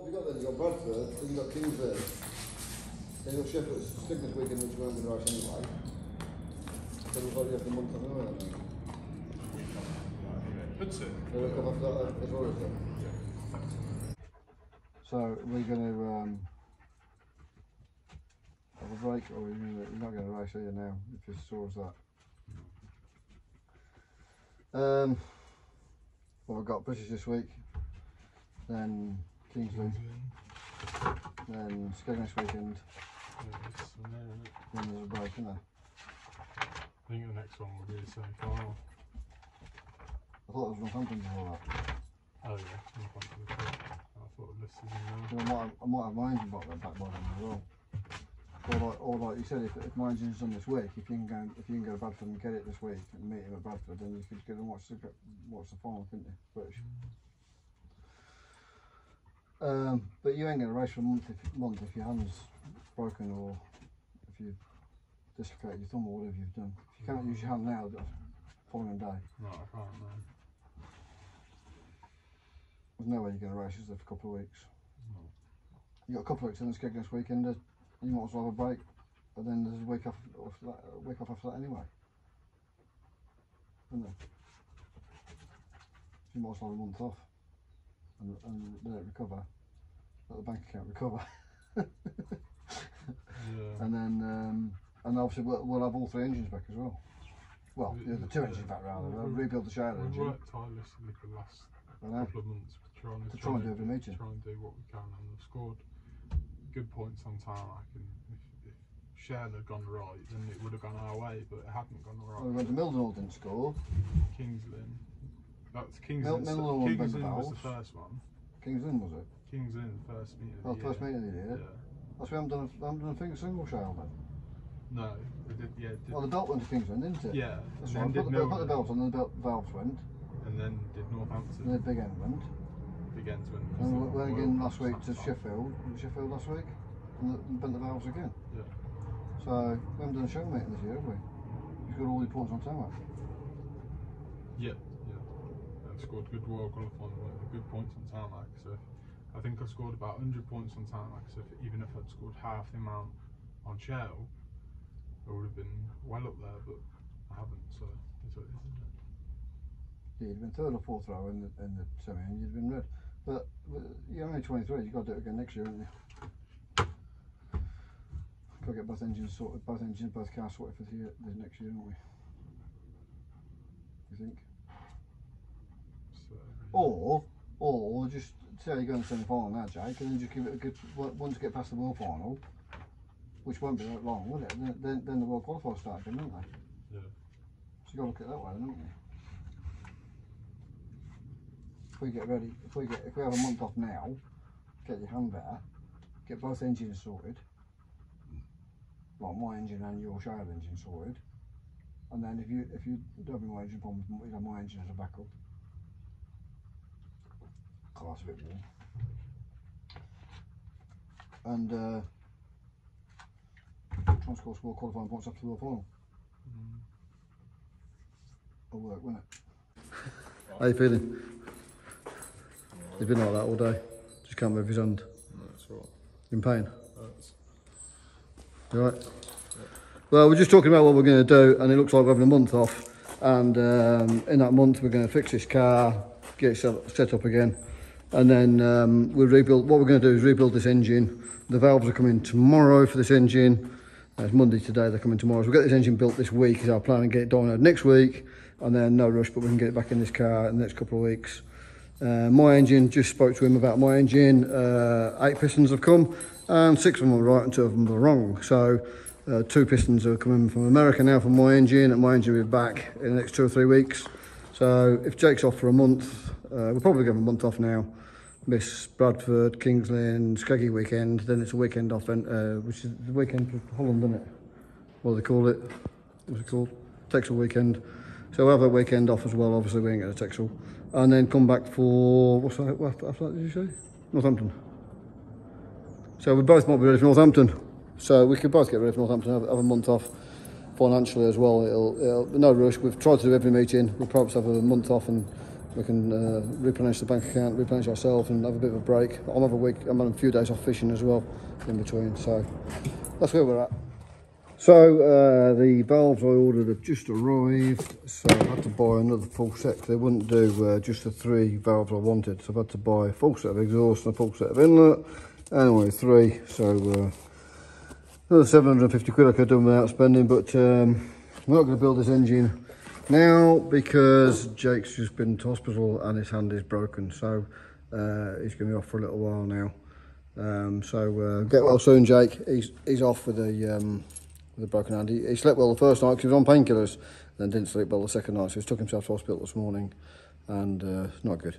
you got then, you got Bradford, then you got Kingsland, then you got Sheffield, Stigmas weekend, which we're going to race anyway. So we've already had the month of anyway, haven't we? Good soon. So we'll come after that as well, then. So we're going to have a break, or you're not going to race here now, if you're sore as that. Well, we've got British this week, then Kingsley, then Skegness weekend, then there's a break, isn't there? I think the next one will be the semi-final. I thought it was Northampton before that. Oh yeah, Northampton. I thought this is in So I might have my engine back by then as well. Or like you said, if my engine's done this week, if you can go to Bradford and get it this week and meet him at Bradford, then you could go and watch the final, couldn't you? British. But you ain't going to race for a month if your hand's broken or if you dislocated your thumb or whatever you've done. If you can't use your hand now, the following day. No, I can't, no. There's no way you're going to race, is there, for a couple of weeks? No. You got a couple of weeks in the Skegness weekend. You might as well have a break, and then there's a week off after that anyway. Isn't there? You might as well have a month off and let it recover, let the bank account recover. Yeah. And then, and obviously we'll have all 3 engines back as well. Well, yeah, the 2 engines back rather. We'll rebuild the Shire engine. We've worked tirelessly for the last couple of months to try and do every meeting. Try and do what we can, and we've scored good points on tarmac, and if Shell had gone right, then it would have gone our way, but it hadn't gone right. Well, we went to Mildenhall, didn't score. Kings Lynn. That's Kings Lynn. Kings Lynn was the first one. Kings Lynn was it? Kings Lynn, the first meeting. Oh, the first meeting of the year? Yeah. That's why I haven't done a single Shell then. No, we did, yeah. Well, the belt went to Kings Lynn, didn't it? Yeah. That's right. Put the belt on, and the valves went. And then did Northampton. And then Big End went. Big End went. And we went again last week to Sheffield. Sheffield last week. And bent the valves again. Yeah. So we haven't done a show meeting this year, have we? You've got all the points on tarmac. Yeah, yeah. I've scored good world qualifying, good points on tarmac. So I think I scored about 100 points on tarmac. So even if I'd scored half the amount on shell, I would have been well up there, but I haven't. So that's what it is, isn't it? Yeah, you'd been 3rd or 4th row in the semi, and you'd been red. But you're only 23. You've got to do it again next year, haven't you? Got to get both engines sorted, both cars sorted for the next year, don't we? You think? So, or just see how you go in the semi-final now, Jake, and then just give it a good once you get past the world final, which won't be that long, will it? Then the world qualifiers start again, don't they? yeah. So you got to look at it that way, don't you? If we get ready, if we have a month off now, get your hand better, get both engines sorted. Like my engine and your Shire engine sorted, and then if you don't have my engine problems, you have my engine as a backup. Class a bit warm. And try and score some more qualifying points after the world final. It'll work, won't it? How you feeling? He's been like that all day. Just can't move his hand. No, that's right. In pain? Hurts. You alright? Yeah. Well, we're just talking about what we're going to do, and it looks like we're having a month off. And in that month, we're going to fix this car, get it set up again, and then we'll rebuild. What we're going to do is rebuild this engine. The valves are coming tomorrow for this engine. It's Monday today. They're coming tomorrow. So we'll get this engine built this week. Is our plan, and get it done next week, and then no rush, but we can get it back in this car in the next couple of weeks. My engine, just spoke to him about my engine. 8 pistons have come, and 6 of them are right and 2 of them are wrong. So 2 pistons are coming from America now for my engine, and my engine will be back in the next 2 or 3 weeks. So if Jake's off for a month, we'll probably give him a month off now. Miss Bradford, Kings Lynn, Skeggy weekend, then it's a weekend off, which is the weekend for Holland, isn't it? What do they call it? What's it called? Texel weekend. So we'll have a weekend off as well. Obviously we ain't going to Texel. And then come back for, what's that, after that did you say? Northampton. So we both might be ready for Northampton. So we could both get ready for Northampton, have a month off financially as well. It'll no rush. We've tried to do every meeting. We'll probably have a month off and we can replenish the bank account, replenish ourselves, and have a bit of a break. I'm on a few days off fishing as well in between, so that's where we're at. So the valves I ordered have just arrived, so I had to buy another full set. They wouldn't do just the 3 valves I wanted, so I've had to buy a full set of exhaust and a full set of inlet. Anyway, 3, so another 750 quid I could have done without spending, but I'm not going to build this engine now because Jake's just been to hospital and his hand is broken, so he's going to be off for a little while now. So get well soon, Jake. He's off with the broken hand. He slept well the first night because he was on painkillers, then didn't sleep well the second night, so he took himself to hospital this morning, and not good.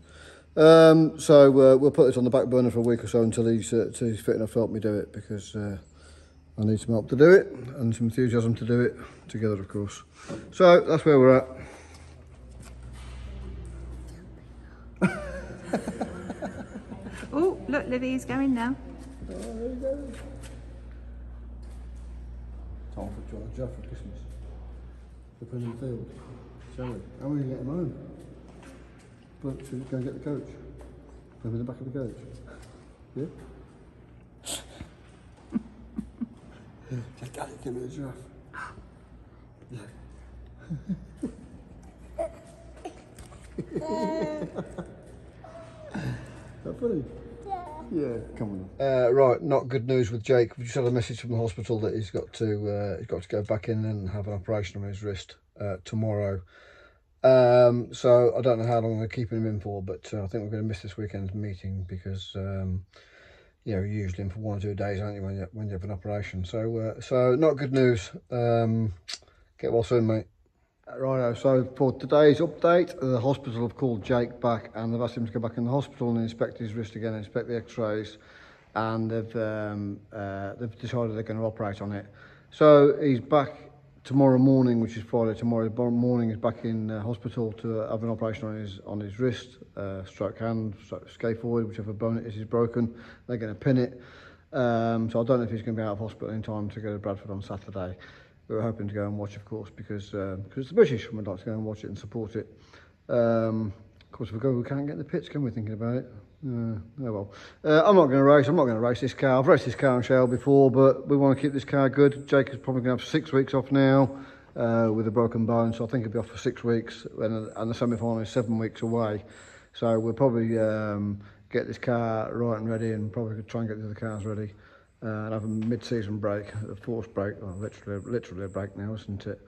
So we'll put this on the back burner for a week or so until he's fit enough to help me do it, because I need some help to do it and some enthusiasm to do it together, of course. So that's where we're at. Oh, look, Livy's going now. Oh, there you go. Time for John Jeff for Christmas. Up in the field. Shall we? How are we going to get him home? But should we go and get the coach? Put him in the back of the coach. Yeah? Just Daddy, give me a giraffe. Yeah. Is that funny? Yeah, come on. Right, not good news with Jake. We just had a message from the hospital that he's got to go back in and have an operation on his wrist tomorrow. So I don't know how long they're keeping him in for, but I think we're going to miss this weekend's meeting because you know, you're usually in for 1 or 2 days, aren't you, when you have an operation? So so not good news. Get well soon, mate. Righto, so for today's update, the hospital have called Jake back and they've asked him to go back in the hospital and inspect his wrist again, inspect the x-rays, and they've decided they're going to operate on it. So he's back tomorrow morning, which is Friday. Tomorrow morning he's back in hospital to have an operation on his wrist, stroke hand, stroke scaphoid, whichever bone it is broken. They're going to pin it. So I don't know if he's going to be out of hospital in time to go to Bradford on Saturday. We were hoping to go and watch, of course, because it's the British, and we'd like to go and watch it and support it. Of course, if we go, we can't get in the pits, can we, thinking about it? Oh well. I'm not going to race. I'm not going to race this car. I've raced this car on Shale before, but we want to keep this car good. Jake is probably going to have 6 weeks off now with a broken bone, so I think he'll be off for 6 weeks, and the semi-final is 7 weeks away. So we'll probably get this car right and ready, and probably try and get the other cars ready. And have a mid-season break, a forced break, well, literally a break now, isn't it?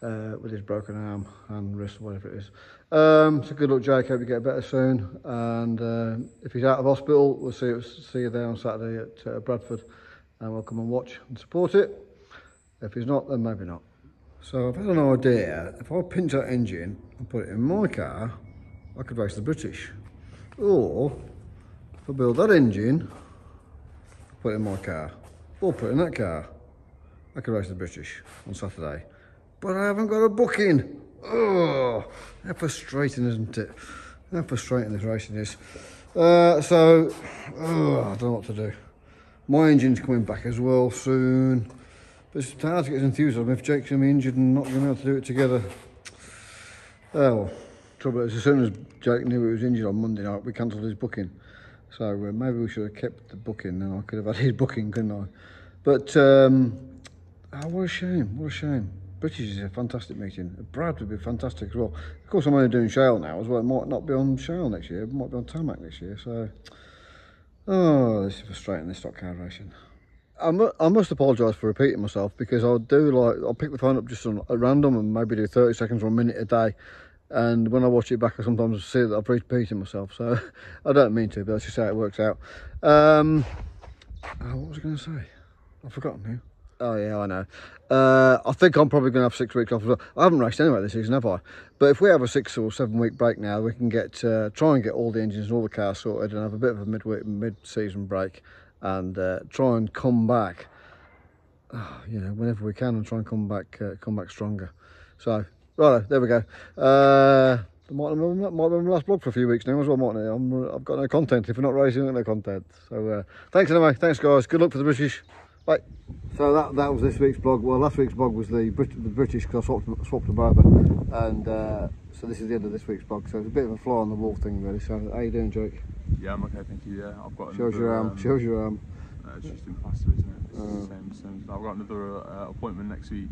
With his broken arm and wrist, whatever it is. So good luck, Jake. Hope you get better soon. And if he's out of hospital, we'll see you there on Saturday at Bradford, and we'll come and watch and support it. If he's not, then maybe not. So I've had an idea. If I pinch that engine and put it in my car, I could race the British. Or if I build that engine, put it in my car, or put it in that car, I could race the British on Saturday. But I haven't got a booking. Oh, how frustrating, isn't it? How frustrating this racing is. I don't know what to do. My engine's coming back as well soon. But it's hard to get his enthusiasm if Jake's going to be injured and not going to be able to do it together. Oh well, trouble is, as soon as Jake knew he was injured on Monday night, we cancelled his booking. So maybe we should have kept the booking, and I could have had his booking, couldn't I? But what a shame, what a shame. British is a fantastic meeting. Brad would be fantastic as well. Of course, I'm only doing Shale now as well. It might not be on Shale next year, it might be on Tarmac next year. So, oh, this is frustrating, this stock car racing. I must apologise for repeating myself, because I'll pick the phone up just at random and maybe do 30 seconds or a minute a day. And when I watch it back, I sometimes see that I'm repeating myself, so I don't mean to, but that's just how it works out. What was I going to say? I've forgotten now. Oh yeah, I know. I think I'm probably going to have 6 weeks off as well. I haven't raced anyway this season, have I? But if we have a 6 or 7 week break now, we can try and get all the engines and all the cars sorted and have a bit of a mid-season break, and try and come back, you know, whenever we can, and try and come back stronger. So. Right, there we go. Might be my last vlog for a few weeks now as well, mightn't it? I've got no content. If we're not racing, I've got no content. So thanks anyway. Thanks guys. Good luck for the British. Bye. So that was this week's vlog. Well, last week's vlog was the British, because I swapped them over, and So this is the end of this week's vlog. So it's a bit of a fly on the wall thing, really. So how you doing, Jake? Yeah, I'm okay, thank you. Yeah, I've got Shows another, your arm. Shows your arm. It's just in plaster, isn't it? It's the same. I've got another appointment next week,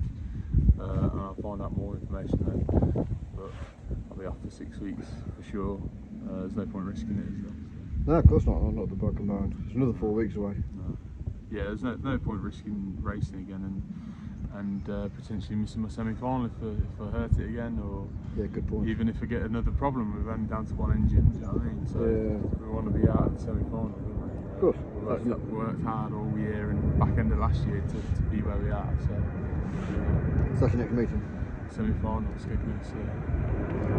and I'll find out more information then. But I'll be off for 6 weeks for sure. There's no point risking it, is there? No, of course not. Not the broken bone. It's another 4 weeks away. No. Yeah, there's no point risking racing again and potentially missing my semi-final if I hurt it again, or Yeah, good point. even if I get another problem with only down to one engine. Do you know what I mean? So we want to be out of the semi-final. Of course. We worked hard all year and back end of last year to be where we are. So It's actually next meeting. semi-final, Skegness.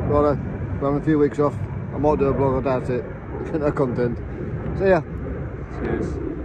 Righto, we're having a few weeks off. I might do a vlog, I doubt it. No content. See ya. Cheers.